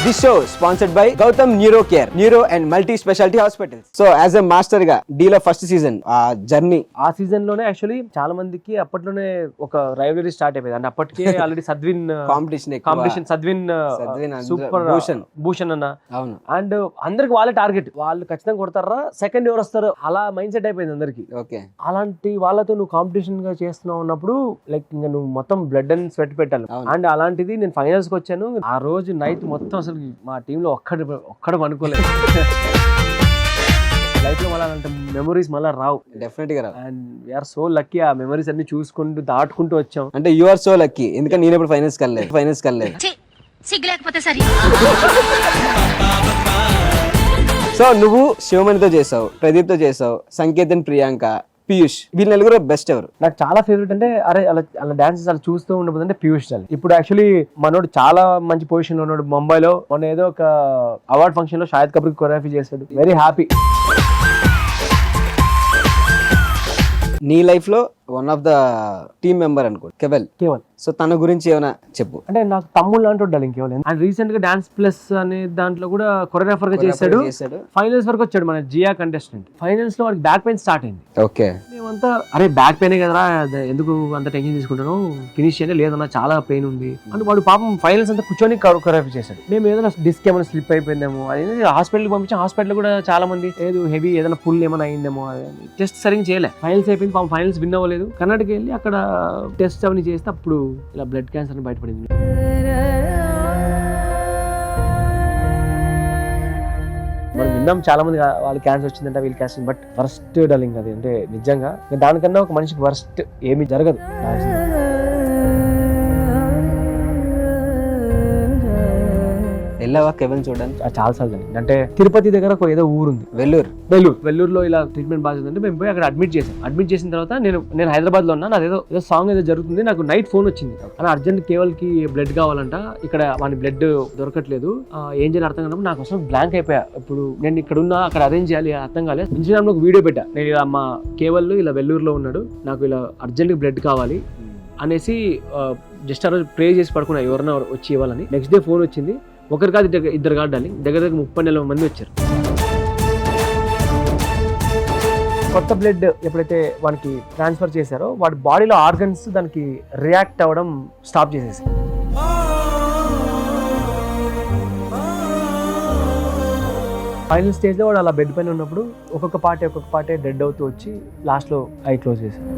This show sponsored by Gautam Neuro Care, Neuro and Multi Specialty Hospitals. So as a master గా డీలో first season ఆ journey, ఆ season లోనే actually చాలా మందికి అప్పట్లోనే ఒక రైవలరీ స్టార్ట్ అయిపోయింది అంటే అప్పటికే already Sadvin competition Sadvin super Bhushan అన్న. అవును. అండ్ అందరికి వాళ్ళే టార్గెట్, వాళ్ళు ఖచ్చితంగా కొడతారా, సెకండ్ ఎవరు వస్తారు అలా మైండ్ సెట్ అయిపోయింది అందరికి. ఓకే. అలాంటి వాళ్ళతో నువ్వు కాంపిటీషన్ గా చేస్తున్నావు ఉన్నప్పుడు లైక్ ఇంకా నువ్వు మొత్తం బ్లడ్ అండ్ స్వెట్ పెట్టాలి. అండ్ అలాంటిది నేను ఫైనల్స్ కి వచ్చాను. ఆ రోజు నైట్ మొత్తం అసలు మా టీంలో ఒక్కడు పనుకోలేదు. లైఫ్ లో మళ్ళీ అలాంటి మెమరీస్ మళ్ళీ రావు, డెఫినెట్ గా రావు. అండ్ వీఆర్ సో లక్కీ ఆ మెమరీస్ అన్ని చూసుకుంటూ దాటుకుంటూ వచ్చాం. అంటే యు ఆర్ సో లక్కీ, ఎందుకంటే నేను ఇప్పుడు ఫైనల్స్ కల్లేదు. సో నువ్వు శివమణితో చేసావు, ప్రదీప్ తో చేసావు, సంకేత్ అండ్ ప్రియాంక, పీయూష్, వీళ్ళ నలుగురు బెస్ట్ ఎవరు? నాకు చాలా ఫేవరెట్ అంటే అరే అలా డాన్సెస్ అలా చూస్తూ ఉండబోదు అంటే పీయూష్ చాలి. ఇప్పుడు యాక్చువల్లీ మనోడు చాలా మంచి పొజిషన్ లో ఉన్నాడు ముంబైలో. మొన్న ఏదో ఒక అవార్డ్ ఫంక్షన్ లో షాహిద్ కపూర్ కొరియోగ్రఫీ చేశాడు. Very happy. నీ లైఫ్ లో one of the team member అనుకో కేవల్. సో తన గురించి ఏమైనా చెప్పు. అంటే నాకు తమ్ముళ్ళు లాంటి ఉండాలి ఇంకేవాలి. అండ్ రీసెంట్ గా డాన్స్ ప్లస్ అనే దాంట్లో కూడా కొరియోగ్రాఫర్ గా చేశాడు. ఫైనల్స్ వరకు వచ్చాడు మన జియా కంటెస్టెంట్. ఫైనల్స్ లో వాడికి బ్యాక్ పెయిన్ స్టార్ట్ అయింది. ఓకే. మేమంతా అరే బ్యాక్ పెయిన్ కదరా, ఎందుకు అంత టెన్షన్ తీసుకుంటాను, ఫినిష్ చేయండి, లేదన్నా చాలా పెయిన్ ఉంది అంటే వాడు పాపం ఫైనల్స్ అంతా కూర్చొని కొరియోగ్రఫీ చేశాడు. మేము ఏదైనా డిస్క్ ఏమైనా స్లిప్ అయిపోయిందేమో అది హాస్పిటల్ పంపించాం. హాస్పిటల్ కూడా చాలా మంది ఏదో హెవీ ఏదైనా పుల్ ఏమైనా అయిందేమో టెస్ట్ సరిగ్గా చేయలే. ఫైనల్స్ అయిపోయింది, పాపం ఫైనల్స్ విన్ అవ్వలేదు. కర్ణాటక వెళ్ళి అక్కడ టెస్ట్ అవన్నీ చేస్తే అప్పుడు ఇలా బ్లడ్ క్యాన్సర్ అని బయటపడింది. మనం విన్నాం చాలా మంది వాళ్ళు క్యాన్సర్ వచ్చిందంటే వీళ్ళు క్యాన్సర్, బట్ వర్స్ట్ డలింగ్ అది. అంటే నిజంగా దానికన్నా ఒక మనిషికి వర్స్ట్ ఏమీ జరగదు. వెళ్ళావా కేవల్ చూడడానికి? చాలా సార్లు జరిగింది. అంటే తిరుపతి దగ్గర ఒక ఏదో ఊరుంది, వెల్లూరులో ఇలా ట్రీట్మెంట్ బాగా అంటే మేము పోయి అక్కడ అడ్మిట్ చేసిన తర్వాత నేను హైదరాబాద్ లో ఉన్నా. నాది ఏదో సాంగ్ ఏదో జరుగుతుంది. నాకు నైట్ ఫోన్ వచ్చింది, అని అర్జెంట్ కేవల్ కి బ్లడ్ కావాలంట, ఇక్కడ వాని బ్లడ్ దొరకట్లేదు, ఏం చేయాలి అర్థం కానప్పుడు నాకు అసలు బ్లాంక్ అయిపోయా. ఇప్పుడు నేను ఇక్కడ ఉన్నా, అక్కడ అరేంజ్ చేయాలి అర్థం కాలేదు. ఇన్స్టాగ్రామ్ లో ఒక వీడియో పెట్టా, నేను ఇలా మా కేవల్ ఇలా వెల్లూరులో ఉన్నాడు, నాకు ఇలా అర్జెంట్ బ్లడ్ కావాలి అనేసి జస్ట్ ఆ రోజు ప్రే చేసి పడుకున్నా ఎవరైనా వచ్చి ఇవ్వాలని. నెక్స్ట్ డే ఫోన్ వచ్చింది. ఒకరి కాదు ఇద్దరు కాదు డార్లింగ్, దగ్గర 30 మంది వచ్చారు. కొత్త బ్లడ్ ఎప్పుడైతే వానికి ట్రాన్స్ఫర్ చేశారో వాడి బాడీలో ఆర్గన్స్ దానికి రియాక్ట్ అవ్వడం స్టాప్ చేసేసి, ఫైనల్ స్టేజ్ లో వాడు అలా బెడ్ పైన ఉన్నప్పుడు ఒక్కొక్క పార్టీ డెడ్ అవుతూ వచ్చి లాస్ట్ లో ఐ క్లోజ్ చేశారు.